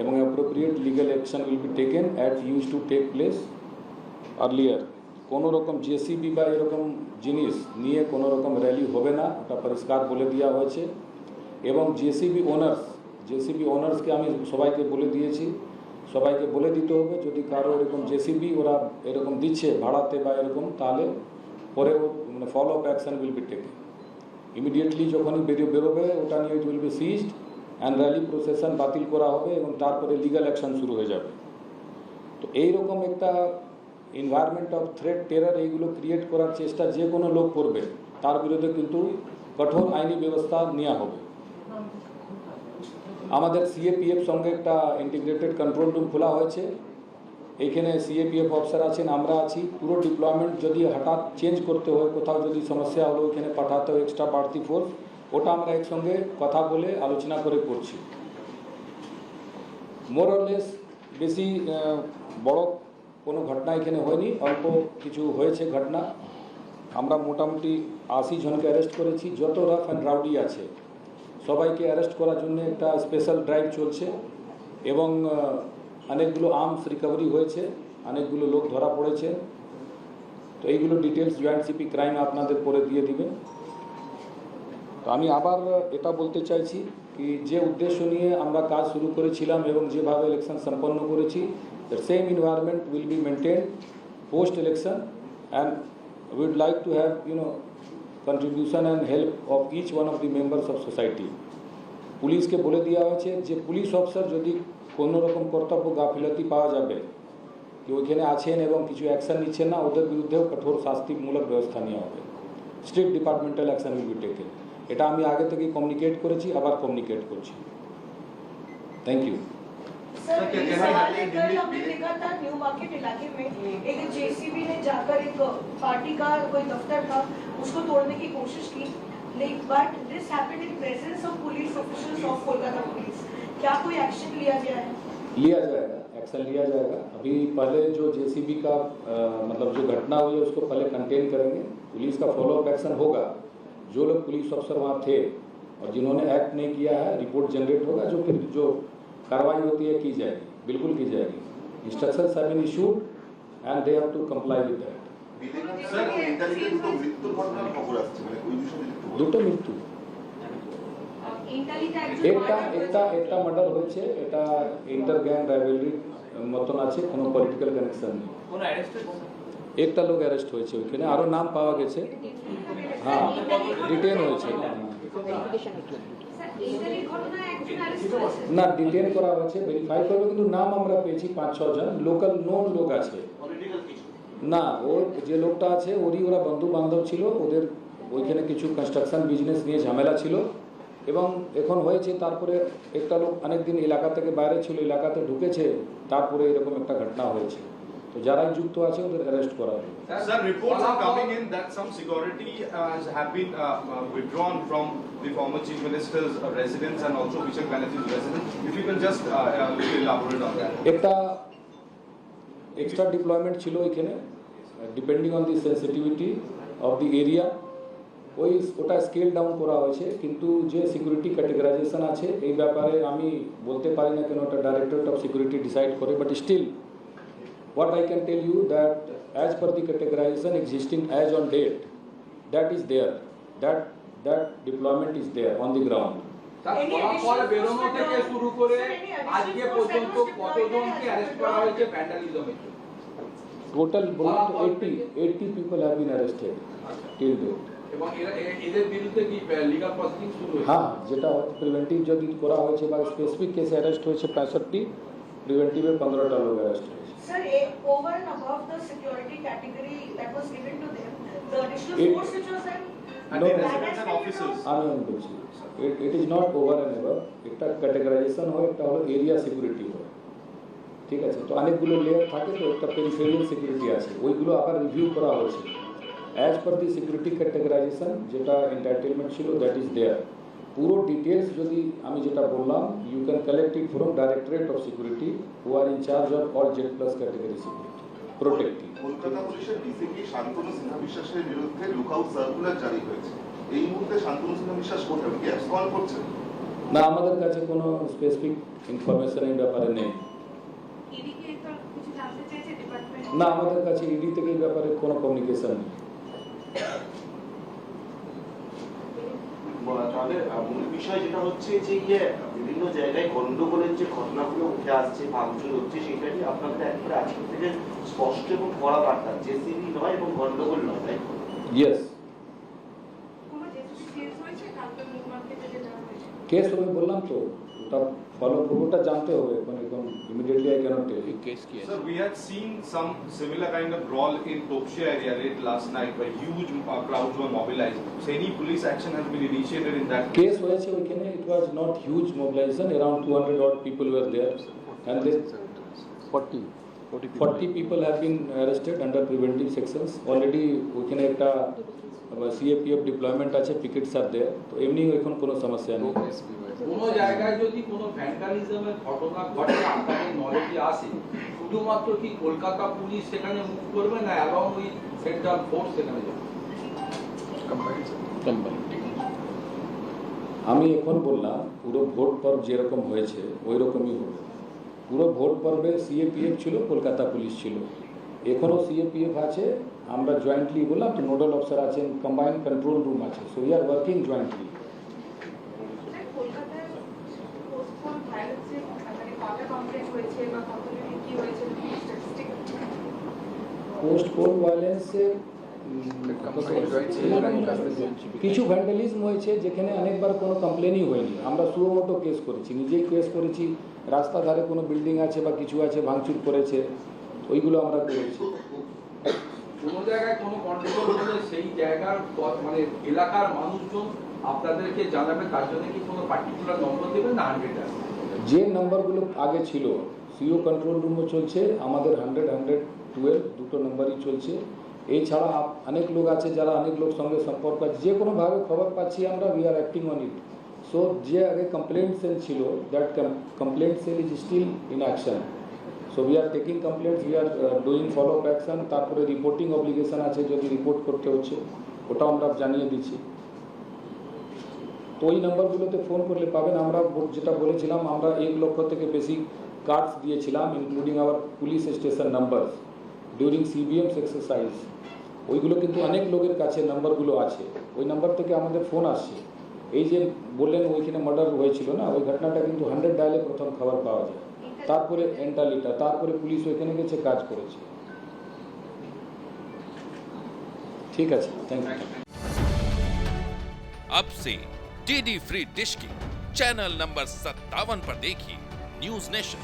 এবং appropriate legal action will be taken at use to take place earlier. কোনো রকম JCB বা এরকম জিনিস নিয়ে কোনো রকম র্যালি হবে না, ওটা পরিষ্কার বলে দেওয়া হয়েছে। এবং জেসিবি ওনার্সকে আমি সবাইকে বলে দিয়েছি, সবাইকে বলে দিতে হবে যদি কারো এরকম জেসিবি ওরা এরকম দিচ্ছে ভাড়াতে বা এরকম, তাহলে পরে মানে follow up action will be taken immediately. যখনই বেরোবে ওটা নিয়ে it will be seized and rally procession বাতিল করা হবে এবং তারপরে লিগ্যাল অ্যাকশন শুরু হয়ে যাবে। তো এইরকম একটা এনভায়রনমেন্ট অফ থ্রেট টেরর এইগুলো ক্রিয়েট করার চেষ্টা যে কোনো লোক করবে তার বিরুদ্ধে কিন্তু কঠোর আইনি ব্যবস্থা নেওয়া হবে। আমাদের সিএপিএফ সঙ্গে একটা ইন্টিগ্রেটেড কন্ট্রোল রুম খোলা হয়েছে, এইখানে সিএপিএফ অফিসার আছেন, আমরা আছি। পুরো ডিপ্লয়মেন্ট যদি হঠাৎ চেঞ্জ করতে হয়, কোথাও যদি সমস্যা হলো এখানে পাঠাতে হয় এক্সট্রা বাড়তি ফোর্স, ওটা আমরা একসঙ্গে কথা বলে আলোচনা করে করছি। মোর অর লেস বেশি বড় কোনো ঘটনা এখানে হয়নি, অল্প কিছু হয়েছে ঘটনা। আমরা মোটামুটি 80 জনকে অ্যারেস্ট করেছি। যত রাফ অ্যান্ড রাউডি আছে সবাইকে অ্যারেস্ট করার জন্য একটা স্পেশাল ড্রাইভ চলছে এবং অনেকগুলো আর্মস রিকভারি হয়েছে, অনেকগুলো লোক ধরা পড়েছে। তো এইগুলো ডিটেলস জয়েন্ট সিপি ক্রাইম আপনাদের পরে দিয়ে দিবেন। তো আমি আবার এটা বলতে চাইছি কি যে উদ্দেশ্য নিয়ে আমরা কাজ শুরু করেছিলাম এবং যেভাবে ইলেকশন সম্পন্ন করেছি, the same environment will be maintained post election, and we would like to have contribution and help of each one of the members of society. পুলিশকে বলে দেওয়া হয়েছে যে পুলিশ অফিসার যদি কোনো রকম কর্তব্য গাফিলতি পাওয়া যাবে যে ওইখানে আছেন এবং কিছু অ্যাকশন নিচ্ছেন না, ওদের বিরুদ্ধেও কঠোর শাস্তিমূলক ব্যবস্থা নেওয়া হবে। Strict departmental action will be taken. এটা আমি আগে থেকে কমিউনিকেট করেছি, আবার কমিউনিকেট করছি। Thank you. सर, इस साल कल हमने देखा था न्यू मार्केट इलाके में एक जेसीबी ने जाकर एक पार्टी का कोई दफ्तर था उसको तोड़ने की कोशिश की, लेकिन but this happened in presence of police officers of Kolkata police. क्या कोई एक्शन लिया गया है? लिया जाएगा, एक्शन लिया जाएगा। अभी पहले जो जेसीबी का मतलब जो घटना हुई है उसको पहले कंटेन करेंगे, पुलिस का फॉलोअप एक्शन होगा। जो लोग पुलिस अफसर वहाँ थे और जिन्होंने एक्ट नहीं किया है रिपोर्ट जनरेट होगा, जो फिर जो कार्रवाई होती है की जाएगी, बिल्कुल की जाएगी। Instructions have been issued and they have to comply with that. দুটো মৃত্যু, একটা মার্ডার হয়েছে, এটা ইন্টার গ্যাং রাইভেলরি মতন আছে, কোনো পলিটিক্যাল কানেকশন নেই। একটা লোক অ্যারেস্ট হয়েছে ওইখানে, আরও নাম পাওয়া গেছে। হ্যাঁ, ডিটেন হয়েছে না, ডিটেন করা হয়েছে, ভেরিফাই করবে, কিন্তু নাম আমরা পেয়েছি 5-6 জন লোকাল নোন লোক আছে। না, ওর যে লোকটা আছে ওরা বন্ধু বান্ধব ছিল, ওদের ওইখানে কিছু কনস্ট্রাকশন বিজনেস নিয়ে ঝামেলা ছিল এবং এখন হয়েছে। তারপরে একটা লোক অনেকদিন এলাকা থেকে বাইরে ছিল, এলাকাতে ঢুকেছে, তারপরে এরকম একটা ঘটনা হয়েছে। তো যারাই যুক্ত আছে ওদের অ্যারেস্ট করা হবে। Sir, reports are coming in that some security have been withdrawn from the former Chief Minister's residence and also Vishal Banerjee's residence. If you can just elaborate on that. একটা এক্সট্রা ডিপ্লয়মেন্ট ছিল এখানে, depending on the sensitivity of the area, ওটা scale down করা হয়েছে। কিন্তু যে security ক্যাটেগরাইজেশন আছে এই ব্যাপারে আমি বলতে পারি না, কেন ওটা ডাইরেক্টরেট অফ সিকিউরিটি ডিসাইড করে। But still what I can tell you that as per the categorization existing as on date, that is there, that deployment is there on the ground. ফলাফল বেরোনো থেকে শুরু করে আজকে পর্যন্ত কতজনকে অ্যারেস্ট করা হয়েছে ভ্যান্ডালিজমের জন্য? Total 80 people have been arrested till date. এবং এদের বিরুদ্ধে কি লিগ্যাল প্রসিডিং শুরু হয়েছে? হ্যাঁ, যেটা প্রিভেন্টিভ যদি করা হয়েছে বা স্পেসিফিক কেসে অ্যারেস্ট হয়েছে 65, প্রিভেন্টিভে 15টা লোক অ্যারেস্ট হয়েছে। Sir, over and above the security category that was given to them, the additional force which was there, no, and officers. আমি বলছি it is not over and above, একটা ক্যাটেগরাইজেশন হয়, একটা হলো এরিয়া সিকিউরিটি হয়, ঠিক আছে? তো অনেকগুলো লেয়ার থাকে, তো একটা পেরিফেরিয়াল সিকিউরিটি আছে, ওইগুলো আবার রিভিউ করা হয়েছে অ্যাজ পার দি সিকিউরিটি ক্যাটেগরাইজেশন। যেটা এন্টাইটেলমেন্ট ছিল দ্যাট ইজ দেয়ার। পুরো ডিটেলস যদি আমি যেটা বললাম, you can collect it from directorate of security who are in charge of all Z plus category security protecting. Kolkata পুলিশের ডিসিপি শান্তনু সিনহা বিশ্বাসের বিরুদ্ধে লুকআউট সার্কুলার জারি হয়েছে। এই মুহূর্তে শান্তনু সিনহা বিশ্বাস কোথায়, কি অ্যাবসকন্ড করছেন? না, আমাদের কাছে কোনো স্পেসিফিক ইনফরমেশন এই ব্যাপারে নেই। ইডি কি তো কিছু জানতে চাইছে ডিপার্টমেন্ট? না, আমাদের কাছে ইডি থেকে এই ব্যাপারে কোনো কমিউনিকেশন নেই। তাহলে মূল বিষয় যেটা হচ্ছে যে বিভিন্ন জায়গায় গন্ডগোলের যে ঘটনাগুলো উঠে আসছে, ভাঙচুর হচ্ছে, সেটাই আপনাদের একবারে আজকে থেকে স্পষ্ট এবং কড়া বার্তা, জেসিবি নয় এবং গন্ডগোল নয়, তাই তো? ইয়েস, কোনো জেসিবি কেস হয়েছে কালকে নিউ মার্কেটে যেটা হয়েছে? কেস হবে বললাম তো, ওটা ফলো পুরোটা জানতে হবে, মানে immediately I cannot tell. Sir, we had seen some similar kind of brawl in Topshia area late last night where huge crowds were mobilized. So any police action has been initiated in that case হয়েছে ওইখানে, it was not huge mobilisation, around 200 odd people were there and they 40 people have been arrested under preventive sections. Already ওইখানে একটা CAPF deployment আছে, পিকেটস আর দেয়ার, তো এমনি এখন কোনো সমস্যা নেই। কোনো জায়গায় যদি কোনো ভ্যান্ডালিজমের ঘটনা ঘটে আপনাদের নলেজে আসে, শুধুমাত্র কি কলকাতা পুলিশ সেখানে মুভ করবে না এবং ওই সেন্ট্রাল ফোর্স সেখানে যাবে? আমি এখন বললাম পুরো ভোট পর্ব যেরকম হয়েছে ওই রকমই হবে। পুরো ভোট পর্বে সিএপিএফ ছিল, কলকাতা পুলিশ ছিল, এখনও সিএপিএফ আছে, আমরা জয়েন্টলি বললাম তো, নোডাল অফিসার আছেন, কম্বাইন্ড কন্ট্রোল রুম আছে, so we are working jointly. কলকাতায় পোস্টপোন ভায়োলেন্সের মানে কটা কমপ্লেন হয়েছে বা কতজনের কি হয়েছে স্ট্যাটিস্টিক? পোস্টপোন ভায়োলেন্সে কিছু ভ্যান্ডালিজম হয়েছে যেখানে অনেকবার কোনো কমপ্লেনই হয়নি, আমরা সুমোটো কেস করেছি, নিজেই কেস করেছি, রাস্তা ধারে কোনো বিল্ডিং আছে বা কিছু আছে ভাঙচুর করেছে, ওইগুলো আমরা করেছি। কোনো জায়গায় কোনো গন্ডগোল হলে সেই জায়গার মানে এলাকার মানুষজন আপনাদেরকে জানাবে, তার জন্য কি কোনো পার্টিকুলার নম্বর দেবেন না 100 আছে? যে নাম্বারগুলো আগে ছিল, সিও কন্ট্রোল রুমও চলছে, আমাদের 100-112 দুটো নাম্বারই চলছে। এছাড়া অনেক লোক আছে যারা অনেক লোক সঙ্গে সম্পর্ক আছে, যে কোনোভাবে খবর পাচ্ছি আমরা, we are acting on it. So যে আগে কমপ্লেন্ট সেল ছিল, that complaint cell is still in action. So we are taking complaints, we are doing follow up action. তারপরে রিপোর্টিং অব্লিগেশন আছে, যদি রিপোর্ট করতে হচ্ছে ওটাও আমরা জানিয়ে দিচ্ছি। তো ওই নাম্বারগুলোতে ফোন করলে পাবেন। আমরা যেটা বলেছিলাম, আমরা 1 লক্ষ থেকে বেশি কার্ডস দিয়েছিলাম, including our police station number during CBMS exercise. ওইগুলো কিন্তু অনেক লোকের কাছে নাম্বারগুলো আছে, ওই নাম্বার থেকে আমাদের ফোন আসছে। এই যে বললেন ওইখানে মার্ডার হয়েছিল না, ওই ঘটনাটা কিন্তু 100 ডায়ালে প্রথম খবর পাওয়া যায়, তারপরে এন্টালিটা, তারপরে পুলিশ ওইখানে গেছে, কাজ করেছে। ঠিক আছে, থ্যাংক ইউ। अब से डीडी फ्री डिश की चैनल नंबर 57 पर देखिए न्यूज नेशन।